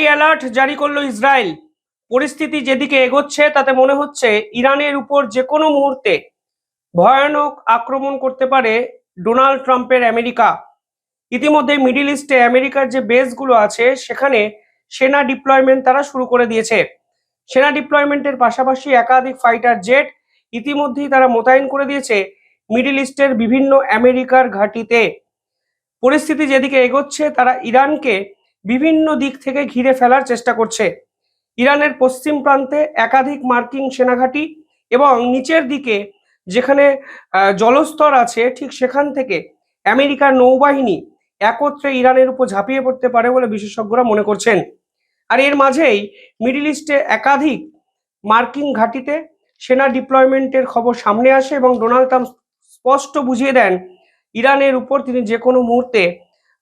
Alert জারি করলো Israel. পরিস্থিতি যেদিকে এগোচ্ছে তাতে মনে হচ্ছে ইরানের উপর যে কোনো মুহূর্তে ভয়ানক আক্রমণ করতে পারে ডোনাল্ড ট্রাম্পের আমেরিকা। ইতিমধ্যে মিডিল ইস্টে আমেরিকার যে বেসগুলো আছে সেখানে সেনা ডিপ্লয়মেন্ট তারা শুরু করে দিয়েছে। সেনা ডিপ্লয়মেন্টের পাশাপাশি একাধিক ফাইটার জেট ইতিমধ্যেই তারা মোতায়েন করে দিয়েছে মিডিল ইস্টের বিভিন্ন আমেরিকার ঘাঁটিতে। পরিস্থিতি যেদিকে এগোচ্ছে তারা ইরানকে বিভিন্ন দিক থেকে ঘিরে ফেলার চেষ্টা করছে। ইরানের পশ্চিম প্রান্তে একাধিক মার্কিন সেনাঘাঁটি এবং নিচের দিকে যেখানে জলস্তর আছে ঠিক সেখান থেকে আমেরিকার নৌবাহিনী একত্রে ইরানের উপর ঝাঁপিয়ে পড়তে পারে বলে বিশেষজ্ঞরা মনে করছেন। আর এর মাঝেই মিডিল ইস্টে একাধিক মার্কিন ঘাঁটিতে সেনা ডিপ্লয়মেন্টের খবর সামনে আসে এবং ডোনাল্ড ট্রাম্প স্পষ্ট বুঝিয়ে দেন ইরানের উপর তিনি যে কোনো মুহূর্তে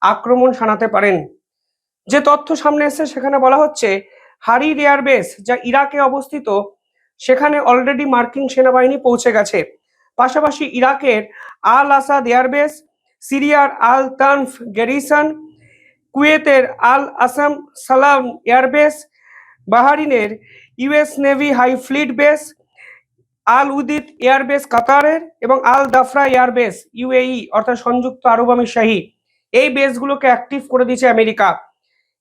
আক্রমণ শানাতে পারেন। যে তথ্য সামনে এসেছে সেখানে বলা হচ্ছে হারির এয়ারবেস যা ইরাকে অবস্থিত সেখানে অলরেডি মার্কিন সেনাবাহিনী পৌঁছে গেছে। পাশাপাশি ইরাকের আল আসাদ এয়ারবেস, সিরিয়ার আল তানফ গ্যারিসন, কুয়েতের আল আসাম সালাম এয়ারবেস, বাহারিনের ইউএস নেভি হাই fleet base, Al Udeid airbase কাতারের এবং আল দাফরা এয়ারবেস ইউএই অর্থাৎ সংযুক্ত আরব আমিরশাহী, এই বেসগুলোকে অ্যাক্টিভ করে দিয়েছে আমেরিকা।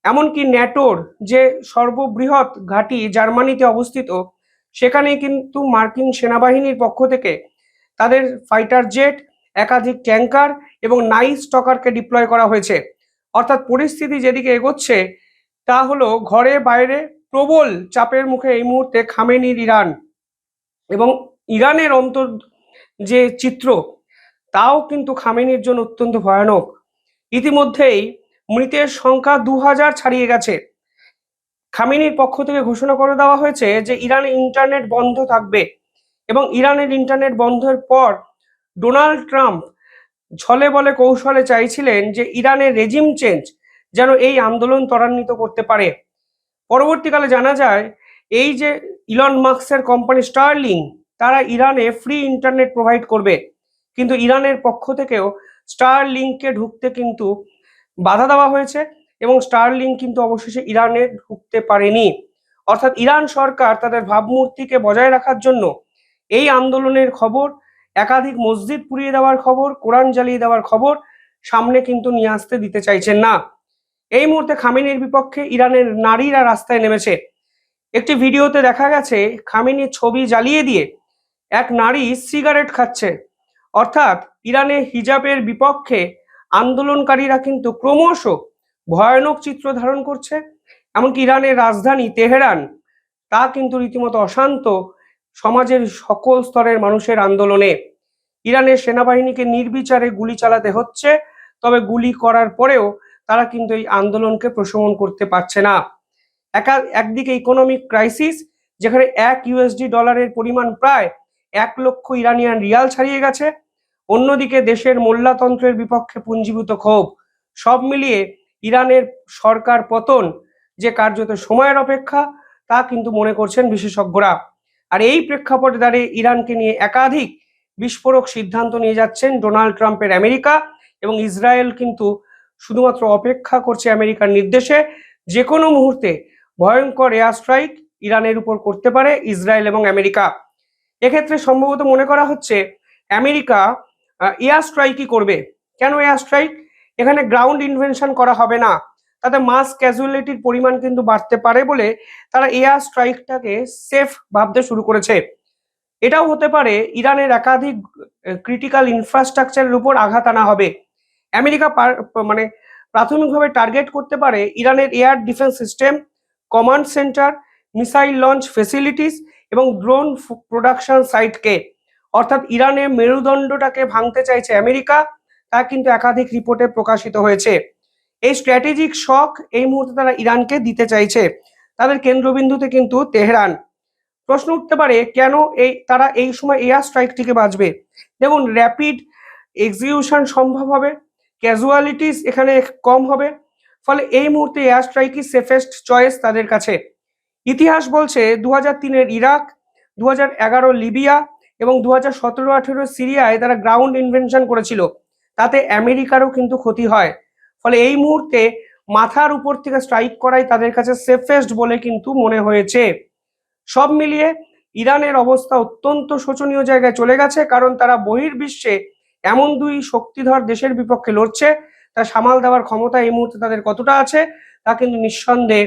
এমনকি ন্যাটোর যে সর্ববৃহৎ ঘাঁটি জার্মানিতে অবস্থিত সেখানে কিন্তু মার্কিন সেনাবাহিনীর পক্ষ থেকে তাদের ফাইটার জেট, একাধিক ট্যাঙ্কার এবং নাইট স্টকারকে ডিপ্লয় করা হয়েছে। অর্থাৎ পরিস্থিতি যেদিকে এগোচ্ছে তা হলো ঘরে বাইরে প্রবল চাপের মুখে এই মুহূর্তে খামেনির ইরান। এবং ইরানের অন্তর যে চিত্র তাও কিন্তু খামেনির জন্য অত্যন্ত ভয়ানক। ইতিমধ্যেই মৃতের সংখ্যা 2000 ছাড়িয়ে গেছে। খামেনির পক্ষ থেকে ঘোষণা করে দেওয়া হয়েছে যে ইরানে ইন্টারনেট বন্ধ থাকবে এবং ইরানের ইন্টারনেট বন্ধের পর ডোনাল্ড ট্রাম্প ছলে বলে কৌশলে চাইছিলেন যে ইরানের রেজিম চেঞ্জ যেন এই আন্দোলন ত্বরান্বিত করতে পারে। পরবর্তীকালে জানা যায় এই যে ইলন মাস্কের কোম্পানি স্টারলিং তারা ইরানে ফ্রি ইন্টারনেট প্রোভাইড করবে, কিন্তু ইরানের পক্ষ থেকেও স্টারলিংকে ঢুকতে কিন্তু বাধা দেওয়া হয়েছে এবং স্টারলিং কিন্তু অবশেষে ইরানে ঢুকতে পারেনি। অর্থাৎ ইরান সরকার তাদের ভাবমূর্তিকে বজায় রাখার জন্য এই আন্দোলনের খবর, একাধিক মসজিদ পুড়িয়ে দেওয়ার খবর, কোরআন জ্বালিয়ে দেওয়ার খবর সামনে কিন্তু নিয়ে আসতে দিতে চাইছেন না। এই মুহূর্তে খামেনির বিপক্ষে ইরানের নারীরা রাস্তায় নেমেছে। একটি ভিডিওতে দেখা গেছে খামেনির ছবি জ্বালিয়ে দিয়ে এক নারী সিগারেট খাচ্ছে। অর্থাৎ ইরানে হিজাবের বিপক্ষে আন্দোলনকারীরা কিন্তু ক্রমশ ভয়ানক চিত্র ধারণ করছে। এমনকি ইরানের রাজধানী তেহরান তা কিন্তু রীতিমতো অশান্ত সমাজের সকল স্তরের মানুষের আন্দোলনে। ইরানের সেনাবাহিনীকে নির্বিচারে গুলি চালাতে হচ্ছে, তবে গুলি করার পরেও তারা কিন্তু এই আন্দোলনকে প্রশমন করতে পারছে না। একদিকে ইকোনমিক ক্রাইসিস যেখানে $1 পরিমাণ প্রায় 1 লক্ষ ইরানিয়ান রিয়াল ছাড়িয়ে গেছে, অন্যদিকে দেশের মোল্লাতন্ত্রের বিপক্ষে পুঞ্জীভূত ক্ষোভ, সব মিলিয়ে ইরানের সরকার পতন যে কার্যত সময়ের অপেক্ষা তা কিন্তু মনে করছেন বিশেষজ্ঞরা। আর এই প্রেক্ষাপটে দাঁড়িয়ে ইরানকে নিয়ে একাধিক বিস্ফোরক সিদ্ধান্ত নিয়ে যাচ্ছেন ডোনাল্ড ট্রাম্পের আমেরিকা এবং ইসরায়েল কিন্তু শুধুমাত্র অপেক্ষা করছে আমেরিকার নির্দেশে যে কোনো মুহূর্তে ভয়ঙ্কর এয়ার স্ট্রাইক ইরানের উপর করতে পারে ইসরায়েল এবং আমেরিকা। এক্ষেত্রে সম্ভবত মনে করা হচ্ছে আমেরিকা এয়ার স্ট্রাইকই করবে। কেন এয়ার স্ট্রাইক? এখানে গ্রাউন্ড ইনভেনশন করা হবে না, তাতে মাস ক্যাজুয়ালিটির পরিমাণ কিন্তু বাড়তে পারে বলে তারা এয়ার স্ট্রাইকটাকে সেফ ভাবতে শুরু করেছে। এটাও হতে পারে ইরানের একাধিক ক্রিটিক্যাল ইনফ্রাস্ট্রাকচারের উপর আঘাত আনা হবে। আমেরিকা মানে প্রাথমিকভাবে টার্গেট করতে পারে ইরানের air defence system, command centre, missile launch facilities এবং ড্রোন প্রোডাকশন সাইটকে। অর্থাৎ ইরানের মেরুদণ্ডটাকে ভাঙতে চাইছে আমেরিকা, তা কিন্তু একাধিক রিপোর্টে প্রকাশিত হয়েছে। এই স্ট্র্যাটেজিক শক এই মুহূর্তে তারা ইরানকে দিতে চাইছে। তাদের কেন্দ্রবিন্দুতে কিন্তু তেহরান। প্রশ্ন উঠতে পারে কেন তারা এই সময় এয়ার স্ট্রাইকটিকে বাঁচবে। দেখুন, র্যাপিড এক্সিকিউশন সম্ভব হবে, ক্যাজুয়ালিটিস এখানে কম হবে, ফলে এই মুহূর্তে এয়ার স্ট্রাইকই সেফেস্ট চয়েস তাদের কাছে। ইতিহাস বলছে 2003-এর ইরাক, 2011 লিবিয়া এবং 2017-18 সিরিয়ায় তারা গ্রাউন্ড ইনভেনশন করেছিল, তাতে আমেরিকারও কিন্তু ক্ষতি হয়। ফলে এই মুহূর্তে মাথার উপর থেকে স্ট্রাইক করাই তাদের কাছে সেফেস্ট বলে কিন্তু মনে হয়েছে। সব মিলিয়ে ইরানের অবস্থা অত্যন্ত শোচনীয় জায়গায় চলে গেছে, কারণ তারা বহির্বিশ্বে এমন দুই শক্তিধর দেশের বিপক্ষে লড়ছে, তা সামাল দেওয়ার ক্ষমতা এই মুহূর্তে তাদের কতটা আছে তা কিন্তু নিঃসন্দেহে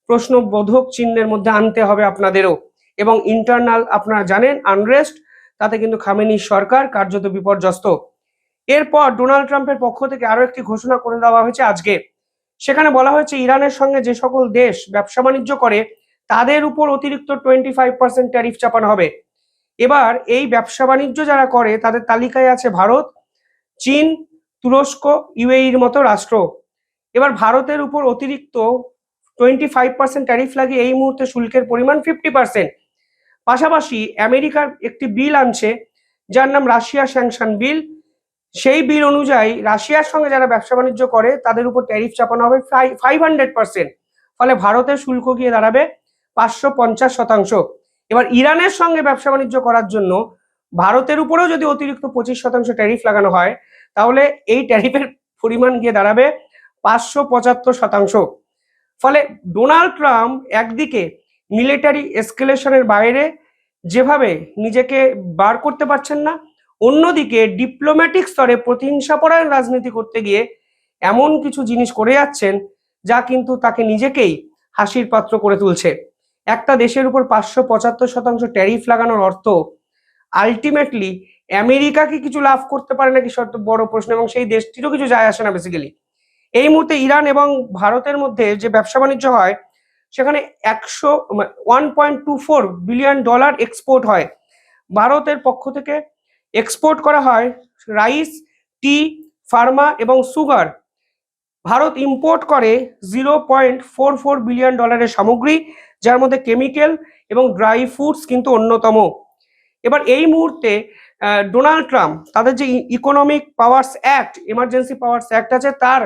প্রশ্নবোধক চিহ্নের মধ্যে আনতে হবে আপনাদেরও। এবং ইন্টারনাল আপনারা জানেন আনরেস্ট, তাতে কিন্তু খামেনির সরকার কার্যত বিপর্যস্ত। এরপর ডোনাল্ড ট্রাম্পের পক্ষ থেকে আরো একটি ঘোষণা করে দেওয়া হয়েছে আজকে। সেখানে বলা হয়েছে ইরানের সঙ্গে যে সকল দেশ ব্যবসা বাণিজ্য করে তাদের উপর অতিরিক্ত 25% ট্যারিফ চাপানো হবে। এবার এই ব্যবসা বাণিজ্য যারা করে তাদের তালিকায় আছে ভারত, চীন, তুরস্ক, ইউএইর মতো রাষ্ট্র। এবার ভারতের উপর অতিরিক্ত 25% ট্যারিফ লাগিয়ে এই মুহূর্তে শুল্কের পরিমাণ 50%। পাশাপাশি আমেরিকার একটি বিল আনছে যার নাম রাশিয়া স্যাংশন বিল। সেই বিল অনুযায়ী রাশিয়ার সঙ্গে যারা ব্যবসা বাণিজ্য করে তাদের উপর ট্যারিফ চাপানো হবে 500%। ফলে ভারতের শুল্ক গিয়ে দাঁড়াবে 550%। এবার ইরানের সঙ্গে ব্যবসা বাণিজ্য করার জন্য ভারতের উপরেও যদি অতিরিক্ত 25% ট্যারিফ লাগানো হয় তাহলে এই ট্যারিফের পরিমাণ গিয়ে দাঁড়াবে 575%। ফলে ডোনাল্ড ট্রাম্প একদিকে মিলিটারি এসকেলেশনের বাইরে যেভাবে নিজেকে বার করতে পারছেন না, অন্যদিকে ডিপ্লোম্যাটিক স্তরে প্রতিহিংসাপরায়ণ রাজনীতি করতে গিয়ে এমন কিছু জিনিস করে যাচ্ছেন যা কিন্তু তাকে নিজেকেই হাসির পাত্র করে তুলছে। একটা দেশের উপর 575% ট্যারিফ লাগানোর অর্থ আলটিমেটলি আমেরিকা কি কিছু লাভ করতে পারে নাকি সব বড় প্রশ্ন, এবং সেই দেশটিরও কিছু যায় আসে না বেসিক্যালি। এই মুহূর্তে ইরান এবং ভারতের মধ্যে যে ব্যবসা বাণিজ্য হয় সেখানে 1.24 বিলিয়ন ডলার এক্সপোর্ট হয়। ভারতের পক্ষ থেকে এক্সপোর্ট করা হয় রাইস, টি, ফার্মা এবং সুগার। ভারত ইম্পোর্ট করে 0.44 বিলিয়ন ডলারের সামগ্রী, যার মধ্যে কেমিক্যাল এবং ড্রাই ফ্রুটস কিন্তু অন্যতম। এবার এই মুহূর্তে ডোনাল্ড ট্রাম্প তাদের যে economic powers act, emergency powers act আছে, তার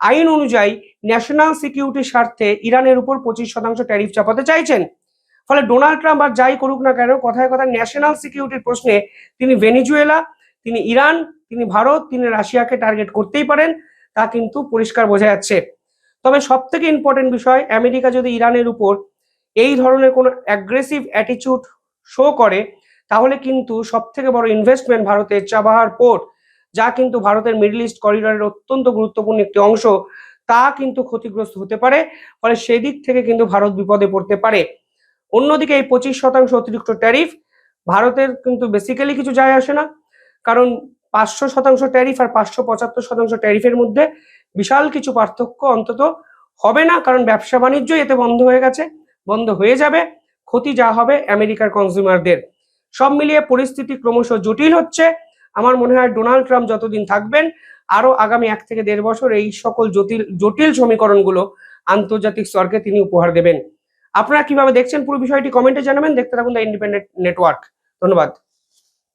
আইন অনুযায়ী ন্যাশনাল সিকিউরিটির স্বার্থে ইরানের উপর 25% ট্যারিফ চাপাতে চাইছেন। ফলে ডোনাল্ড ট্রাম্প আর যাই করুক না কেন, কথায় কথা ন্যাশনাল সিকিউরিটির প্রশ্নে তিনি ভেনিজুয়েলা, তিনি ইরান, তিনি ভারত, তিনি রাশিয়াকে টার্গেট করতেই পারেন, তা কিন্তু পরিষ্কার বোঝা যাচ্ছে। তবে সব থেকে ইম্পর্টেন্ট বিষয়, আমেরিকা যদি ইরানের উপর এই ধরনের কোনো অ্যাগ্রেসিভ অ্যাটিটিউড শো করে তাহলে কিন্তু সব থেকে বড় ইনভেস্টমেন্ট ভারতের চাবাহার পোর্ট, যা কিন্তু ভারতের মিডল ইস্ট করিডোরের অত্যন্ত গুরুত্বপূর্ণ একটি অংশ, তা কিন্তু ক্ষতিগ্রস্ত হতে পারে। ফলে সেই দিক থেকে কিন্তু ভারত বিপদে পড়তে পারে। অন্যদিকে এই 25% অতিরিক্ত ট্যারিফ ভারতের কিন্তু বেসিক্যালি কিছু যায় আসে না, কারণ 500% ট্যারিফ আর 575% ট্যারিফের মধ্যে বিশাল কিছু পার্থক্য অন্তত হবে না, কারণ ব্যবসা বাণিজ্য এতে বন্ধ হয়ে গেছে, বন্ধ হয়ে যাবে। ক্ষতি যা হবে আমেরিকার কনজিউমারদের। সব মিলিয়ে পরিস্থিতি ক্রমশ জটিল হচ্ছে। আমার মনে হয় ডোনাল্ড ট্রাম্প যতদিন থাকবেন আরো আগামী 1 থেকে 1.5 বছর এই সকল জটিল জটিল সমীকরণগুলো আন্তর্জাতিক স্তরকে তিনি উপহার দেবেন। আপনারা কিভাবে দেখছেন পুরো বিষয়টি কমেন্টে জানাবেন। দেখতে থাকুন দ্য ইন্ডিপেন্ডেন্ট নেটওয়ার্ক। ধন্যবাদ।